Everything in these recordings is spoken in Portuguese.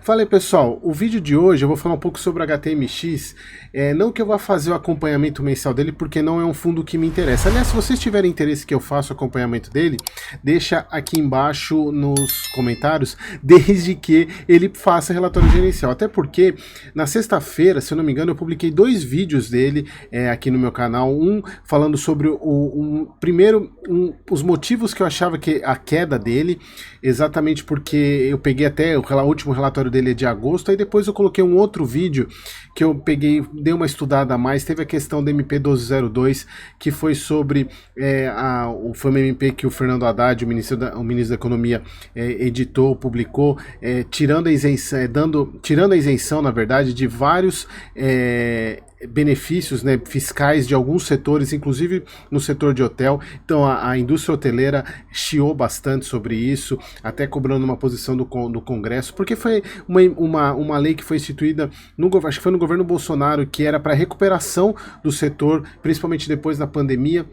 Fala aí, pessoal, o vídeo de hoje eu vou falar um pouco sobre o HTMX, não que eu vá fazer o acompanhamento mensal dele, porque não é um fundo que me interessa. Aliás, se vocês tiverem interesse que eu faça o acompanhamento dele, deixa aqui embaixo nos comentários, desde que ele faça relatório gerencial. Até porque, na sexta-feira, se eu não me engano, eu publiquei 2 vídeos dele aqui no meu canal, um falando sobre os motivos que eu achava que a queda dele, exatamente porque eu peguei até o último relatório dele é de agosto, aí depois eu coloquei um outro vídeo que eu peguei, dei uma estudada a mais, teve a questão da MP 1202, que foi sobre foi uma MP que o Fernando Haddad, o ministro da Economia, editou, publicou, tirando a isenção, na verdade, de vários benefícios, né, fiscais de alguns setores, inclusive no setor de hotel. Então a indústria hoteleira chiou bastante sobre isso, até cobrando uma posição do Congresso, porque foi uma lei que foi instituída, acho que foi no governo Bolsonaro, que era para recuperação do setor, principalmente depois da pandemia.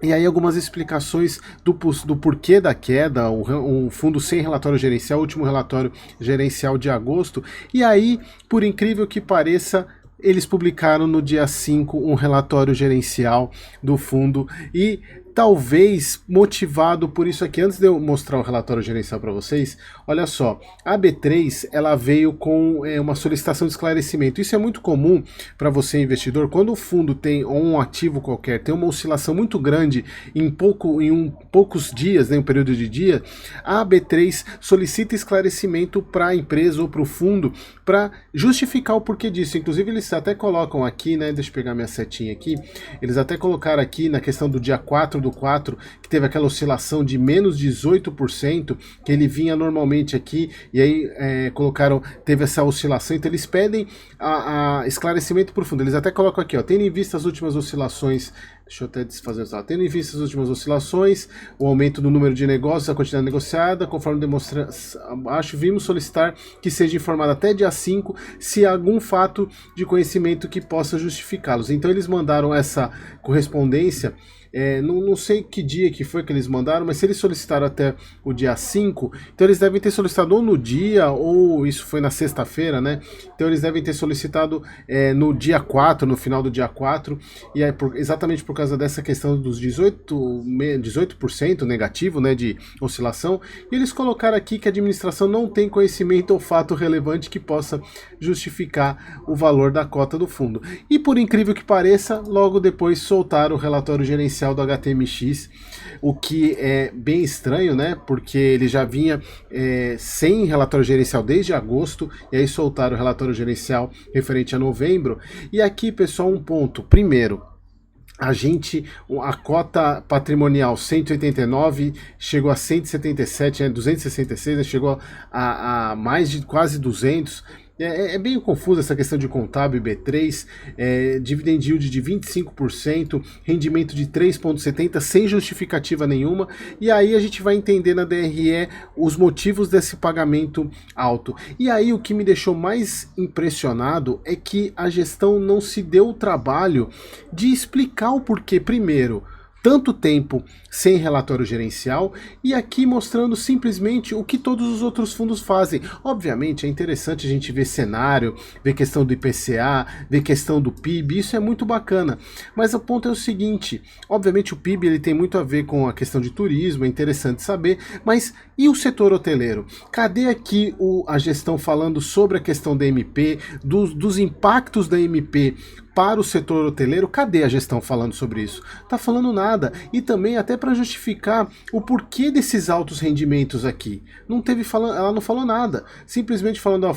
E aí algumas explicações do porquê da queda, um fundo sem relatório gerencial, o último relatório gerencial de agosto. E aí, por incrível que pareça, eles publicaram no dia 5 um relatório gerencial do fundo e talvez motivado por isso aqui. Antes de eu mostrar o relatório gerencial para vocês, olha só, a B3 ela veio com uma solicitação de esclarecimento. Isso é muito comum para você, investidor, quando o fundo tem um ativo qualquer, tem uma oscilação muito grande em poucos dias, né, um período de dia, a B3 solicita esclarecimento para a empresa ou para o fundo para justificar o porquê disso. Inclusive eles até colocam aqui, né, deixa eu pegar minha setinha aqui, eles até colocaram aqui na questão do dia 4 do 4, que teve aquela oscilação de menos 18%, que ele vinha normalmente aqui, e aí teve essa oscilação, então eles pedem a esclarecimento profundo. Eles até colocam aqui, ó, tendo em vista as últimas oscilações, deixa eu até desfazer isso, tendo em vista as últimas oscilações, o aumento do número de negócios, a quantidade negociada, conforme demonstra abaixo, vimos solicitar que seja informado até dia 5 se há algum fato de conhecimento que possa justificá-los. Então eles mandaram essa correspondência. Não sei que dia que foi que eles mandaram, mas se eles solicitaram até o dia 5, então eles devem ter solicitado ou no dia, ou isso foi na sexta-feira, né? Então eles devem ter solicitado no dia 4, no final do dia 4, e aí exatamente por causa dessa questão dos 18% negativo, né, de oscilação, e eles colocaram aqui que a administração não tem conhecimento ou fato relevante que possa justificar o valor da cota do fundo. E por incrível que pareça, logo depois soltaram o relatório gerencial do HTMX, o que é bem estranho, né? Porque ele já vinha sem relatório gerencial desde agosto, e aí soltaram o relatório gerencial referente a novembro. E aqui, pessoal, um ponto. Primeiro, a cota patrimonial 189 chegou a 177, 266, né, chegou a mais de quase 200. É bem confuso essa questão de contábil B3, dividend yield de 25%, rendimento de 3,70 sem justificativa nenhuma, e aí a gente vai entender na DRE os motivos desse pagamento alto. E aí o que me deixou mais impressionado é que a gestão não se deu o trabalho de explicar o porquê, primeiro, tanto tempo sem relatório gerencial, e aqui mostrando simplesmente o que todos os outros fundos fazem. Obviamente é interessante a gente ver cenário, ver questão do IPCA, ver questão do PIB, isso é muito bacana, mas o ponto é o seguinte, obviamente o PIB ele tem muito a ver com a questão de turismo, é interessante saber, mas e o setor hoteleiro? Cadê aqui a gestão falando sobre a questão da MP, dos impactos da MP para o setor hoteleiro? Cadê a gestão falando sobre isso? Tá falando nada. E também até para justificar o porquê desses altos rendimentos aqui. Ela não falou nada. Simplesmente falando,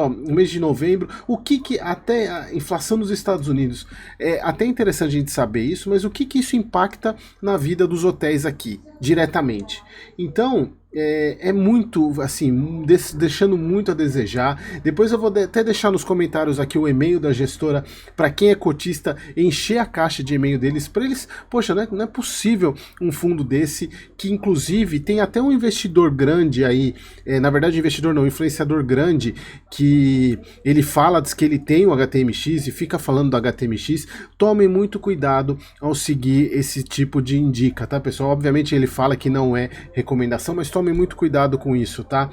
no mês de novembro, o que até a inflação nos Estados Unidos, é até interessante a gente saber isso, mas o que isso impacta na vida dos hotéis aqui, diretamente. Então, é muito, assim, deixando muito a desejar. Depois eu vou até deixar nos comentários aqui o e-mail da gestora, para quem é cotista, encher a caixa de e-mail deles, para eles, poxa, não é possível um fundo desse, que inclusive tem até um investidor grande aí, na verdade investidor não, influenciador grande, que ele diz que ele tem o HTMX e fica falando do HTMX. Tomem muito cuidado ao seguir esse tipo de indica, tá, pessoal? Obviamente ele fala que não é recomendação, mas tomem muito cuidado com isso, tá?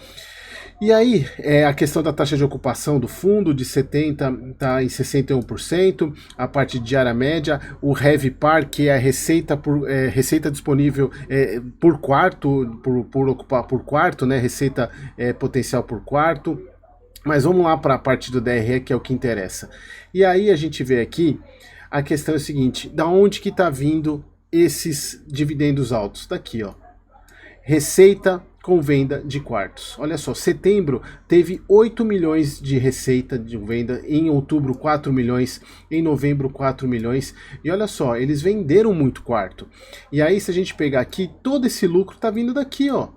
E aí, a questão da taxa de ocupação do fundo, de 70% está em 61%, a parte de diária média, o RevPAR, que é a receita disponível por quarto, por ocupar por quarto, né? Receita potencial por quarto. Mas vamos lá para a parte do DRE, que é o que interessa. E aí a gente vê aqui, a questão é a seguinte, da onde que está vindo esses dividendos altos? Daqui, ó. Receita com venda de quartos. Olha só, setembro teve 8 milhões de receita de venda, em outubro 4 milhões, em novembro 4 milhões. E olha só, eles venderam muito quarto. E aí se a gente pegar aqui, todo esse lucro está vindo daqui, ó,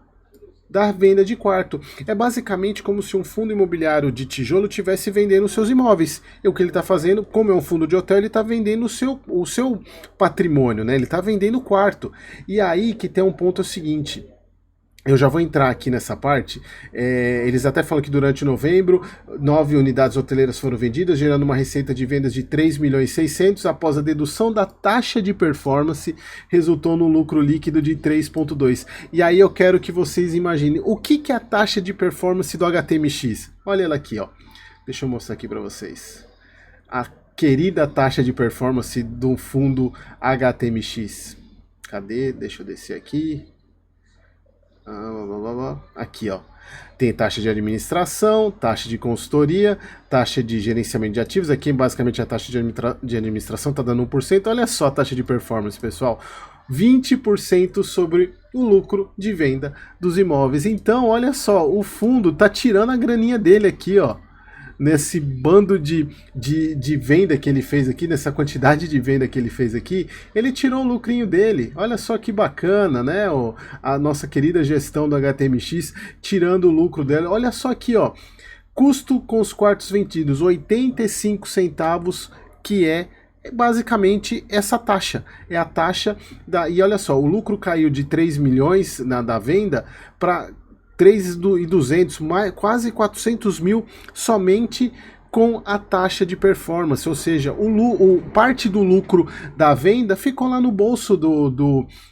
da venda de quarto. É basicamente como se um fundo imobiliário de tijolo tivesse vendendo os seus imóveis. E o que ele está fazendo, como é um fundo de hotel, ele está vendendo o seu patrimônio, né? Ele está vendendo o quarto. E aí que tem um ponto é o seguinte. Eu já vou entrar aqui nessa parte. Eles até falam que durante novembro 9 unidades hoteleiras foram vendidas, gerando uma receita de vendas de 3 milhões e 600. Após a dedução da taxa de performance, resultou no lucro líquido de 3,2. E aí eu quero que vocês imaginem o que é a taxa de performance do HTMX. Olha ela aqui, ó. Deixa eu mostrar aqui para vocês. A querida taxa de performance do fundo HTMX. Cadê? Deixa eu descer aqui. Aqui, ó. Tem taxa de administração, taxa de consultoria, taxa de gerenciamento de ativos. Aqui, basicamente, a taxa de administração está dando 1%. Olha só a taxa de performance, pessoal. 20% sobre o lucro de venda dos imóveis. Então, olha só, o fundo tá tirando a graninha dele aqui, ó. Nesse bando de venda que ele fez aqui, nessa quantidade de venda que ele fez aqui, ele tirou o lucrinho dele. Olha só que bacana, né? A nossa querida gestão do HTMX tirando o lucro dela. Olha só aqui, ó. Custo com os quartos vendidos, 85 centavos, que é basicamente essa taxa. É a taxa da... E olha só, o lucro caiu de 3 milhões da venda para 3.200, quase 400 mil somente com a taxa de performance, ou seja, parte do lucro da venda ficou lá no bolso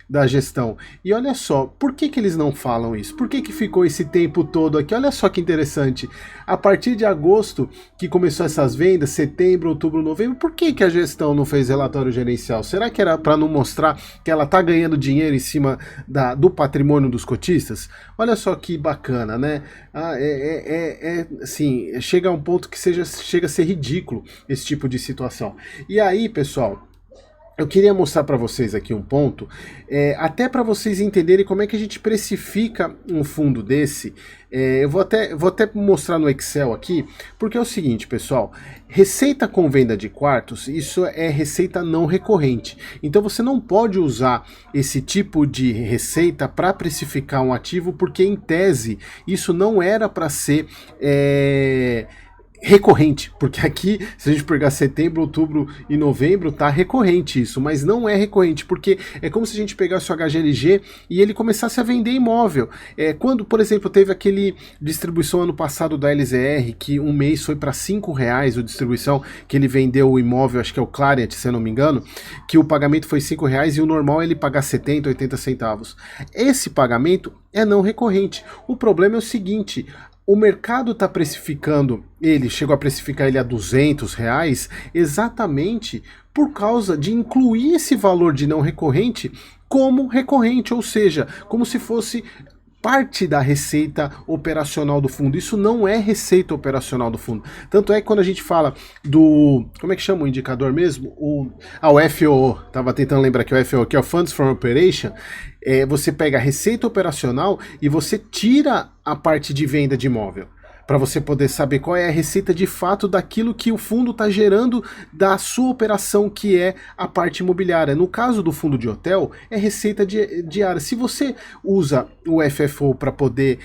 da gestão. E olha só, por que eles não falam isso? Por que ficou esse tempo todo aqui? Olha só que interessante. A partir de agosto, que começou essas vendas, setembro, outubro, novembro, por que a gestão não fez relatório gerencial? Será que era para não mostrar que ela está ganhando dinheiro em cima do patrimônio dos cotistas? Olha só que bacana, né? Assim, chega a um ponto que chega a ser ridículo esse tipo de situação. E aí, pessoal, eu queria mostrar para vocês aqui um ponto, até para vocês entenderem como é que a gente precifica um fundo desse. Eu vou até mostrar no Excel aqui, porque é o seguinte, pessoal, receita com venda de quartos, isso é receita não recorrente. Então você não pode usar esse tipo de receita para precificar um ativo, porque em tese isso não era para ser... recorrente, porque aqui, se a gente pegar setembro, outubro e novembro, tá recorrente isso, mas não é recorrente, porque é como se a gente pegasse o HGLG e ele começasse a vender imóvel. Quando, por exemplo, teve aquele distribuição ano passado da LZR, que um mês foi para R$5 o distribuição, que ele vendeu o imóvel, acho que é o Clariant, se eu não me engano, que o pagamento foi R$5 e o normal é ele pagar 70, 80 centavos. Esse pagamento é não recorrente. O problema é o seguinte: o mercado está precificando ele, chegou a precificar ele a R$200 exatamente por causa de incluir esse valor de não recorrente como recorrente, ou seja, como se fosse parte da receita operacional do fundo. Isso não é receita operacional do fundo. Tanto é que quando a gente fala do... Como é que chama o indicador mesmo? O FOO. Tava tentando lembrar que o FOO, que é o Funds from Operation. Você pega a receita operacional e você tira a parte de venda de imóvel, para você poder saber qual é a receita de fato daquilo que o fundo está gerando da sua operação, que é a parte imobiliária. No caso do fundo de hotel, é receita diária. Se você usa o FFO para poder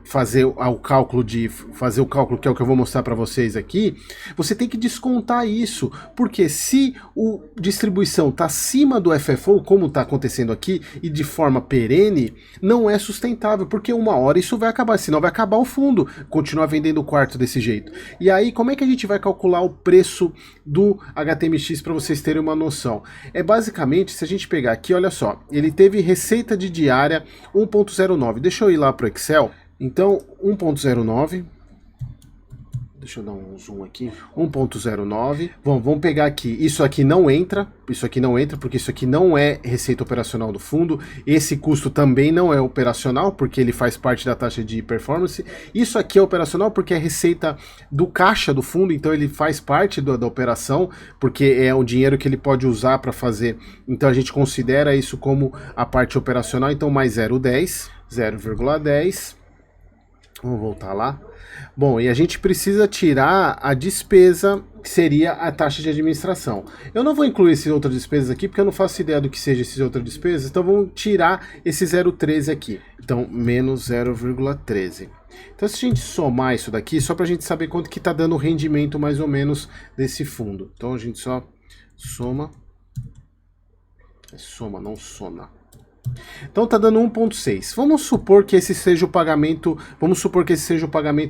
fazer o cálculo que é o que eu vou mostrar para vocês aqui, você tem que descontar isso, porque se a distribuição está acima do FFO, como está acontecendo aqui, e de forma perene, não é sustentável, porque uma hora isso vai acabar, senão vai acabar o fundo, continuar vendendo o quarto desse jeito. E aí, como é que a gente vai calcular o preço do HTMX para vocês terem uma noção? Basicamente, se a gente pegar aqui, olha só, ele teve receita de diária 1.09. Deixa eu ir lá pro Excel. Então, 1.09. Deixa eu dar um zoom aqui. 1.09. Vamos pegar aqui. Isso aqui não entra. Isso aqui não entra, porque isso aqui não é receita operacional do fundo. Esse custo também não é operacional, porque ele faz parte da taxa de performance. Isso aqui é operacional porque é receita do caixa do fundo, então ele faz parte da operação, porque é o dinheiro que ele pode usar para fazer. Então a gente considera isso como a parte operacional. Então mais 0,10. 0,10. Vamos voltar lá. Bom, e a gente precisa tirar a despesa, que seria a taxa de administração. Eu não vou incluir essas outras despesas aqui, porque eu não faço ideia do que seja essas outras despesas, então vamos tirar esse 0,13 aqui. Então, menos 0,13. Então, se a gente somar isso daqui, só para a gente saber quanto que está dando o rendimento, mais ou menos, desse fundo. Então, a gente só soma. Soma, não soma. Então tá dando 1.6. Vamos supor que esse seja o pagamento,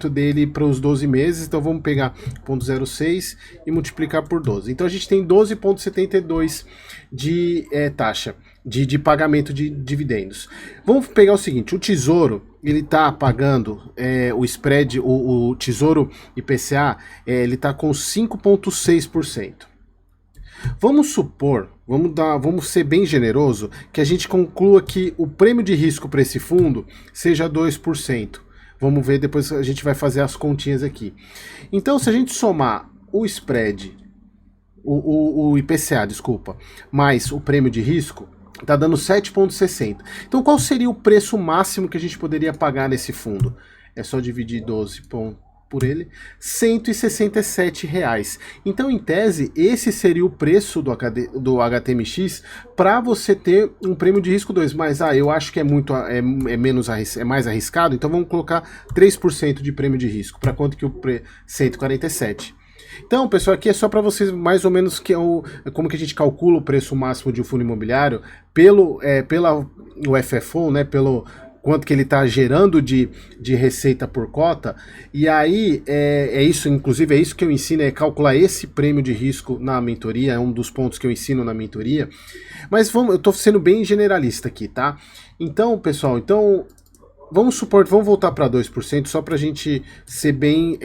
dele para os 12 meses. Então vamos pegar 0.06 e multiplicar por 12. Então a gente tem 12.72 de taxa de pagamento de dividendos. Vamos pegar o seguinte, o Tesouro, ele tá pagando o spread, o Tesouro IPCA, ele tá com 5.6%. Vamos supor, vamos ser bem generoso, que a gente conclua que o prêmio de risco para esse fundo seja 2%. Vamos ver, depois a gente vai fazer as continhas aqui. Então, se a gente somar o spread, o IPCA, desculpa, mais o prêmio de risco, está dando 7,60. Então, qual seria o preço máximo que a gente poderia pagar nesse fundo? É só dividir 12 por ele, R$167. Então, em tese, esse seria o preço do HTMX para você ter um prêmio de risco 2. Mas eu acho que é mais arriscado, então vamos colocar 3% de prêmio de risco. Para quanto que o 147? Então, pessoal, aqui é só para vocês mais ou menos como que a gente calcula o preço máximo de um fundo imobiliário pelo FFO, né, pelo quanto que ele está gerando de receita por cota, e aí inclusive é isso que eu ensino, é calcular esse prêmio de risco na mentoria, é um dos pontos que eu ensino na mentoria, mas eu estou sendo bem generalista aqui, tá? Então, pessoal, vamos voltar para 2%, só para a gente ser bem,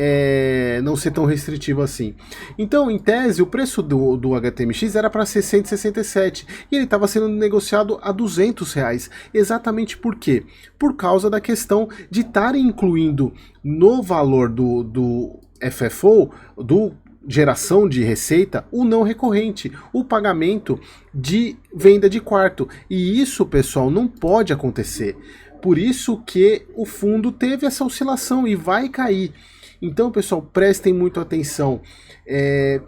não ser tão restritivo assim. Então, em tese, o preço do HTMX era para ser 167 e ele estava sendo negociado a R$200. Exatamente por quê? Por causa da questão de estarem incluindo no valor do FFO, do geração de receita, o não recorrente, o pagamento de venda de quarto. E isso, pessoal, não pode acontecer. Por isso que o fundo teve essa oscilação e vai cair. Então, pessoal, prestem muito atenção.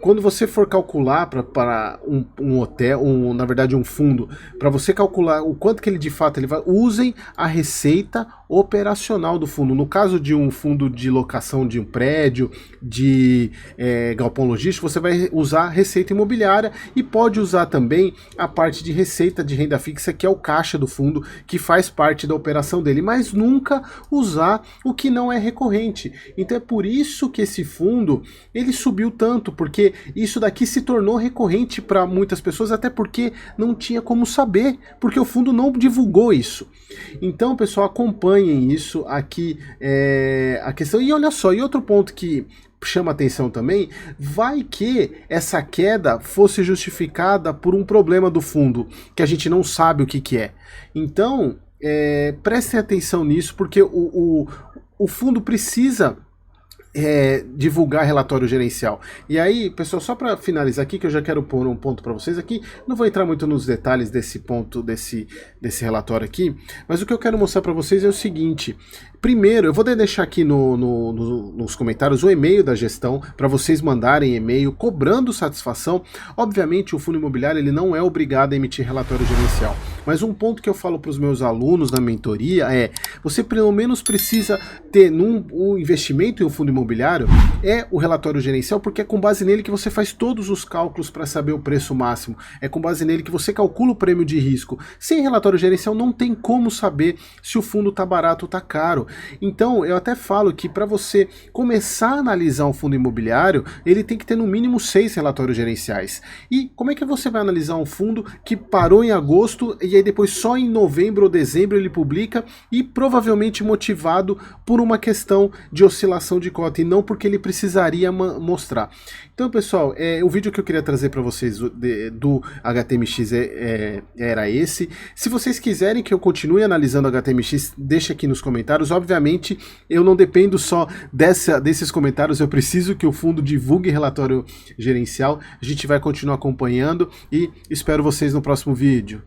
Quando você for calcular para um hotel, na verdade um fundo, para você calcular o quanto que ele de fato vai, usem a receita operacional do fundo. No caso de um fundo de locação de um prédio, de galpão logístico, você vai usar a receita imobiliária e pode usar também a parte de receita de renda fixa, que é o caixa do fundo, que faz parte da operação dele, mas nunca usar o que não é recorrente. Então é por isso que esse fundo ele subiu tanto, porque isso daqui se tornou recorrente para muitas pessoas, até porque não tinha como saber, porque o fundo não divulgou isso. Então, pessoal, acompanhem isso aqui, a questão. E olha só, e outro ponto que chama atenção também, vai que essa queda fosse justificada por um problema do fundo, que a gente não sabe o que é. Então, prestem atenção nisso, porque o fundo precisa divulgar relatório gerencial. E aí, pessoal, só para finalizar aqui, que eu já quero pôr um ponto para vocês aqui, não vou entrar muito nos detalhes desse ponto, desse relatório aqui, mas o que eu quero mostrar para vocês é o seguinte. Primeiro, eu vou deixar aqui nos comentários o e-mail da gestão, para vocês mandarem e-mail cobrando satisfação. Obviamente, o fundo imobiliário ele não é obrigado a emitir relatório gerencial, mas um ponto que eu falo para os meus alunos na mentoria você pelo menos precisa ter um investimento em um fundo imobiliário, o relatório gerencial, porque é com base nele que você faz todos os cálculos para saber o preço máximo, é com base nele que você calcula o prêmio de risco. Sem relatório gerencial não tem como saber se o fundo está barato ou está caro. Então, eu até falo que para você começar a analisar um fundo imobiliário, ele tem que ter no mínimo 6 relatórios gerenciais. E como é que você vai analisar um fundo que parou em agosto e aí depois só em novembro ou dezembro ele publica e provavelmente motivado por uma questão de oscilação de cota e não porque ele precisaria mostrar. Então, pessoal, o vídeo que eu queria trazer para vocês do HTMX era esse. Se vocês quiserem que eu continue analisando o HTMX, deixa aqui nos comentários. Obviamente, eu não dependo só desses comentários, eu preciso que o fundo divulgue relatório gerencial. A gente vai continuar acompanhando e espero vocês no próximo vídeo.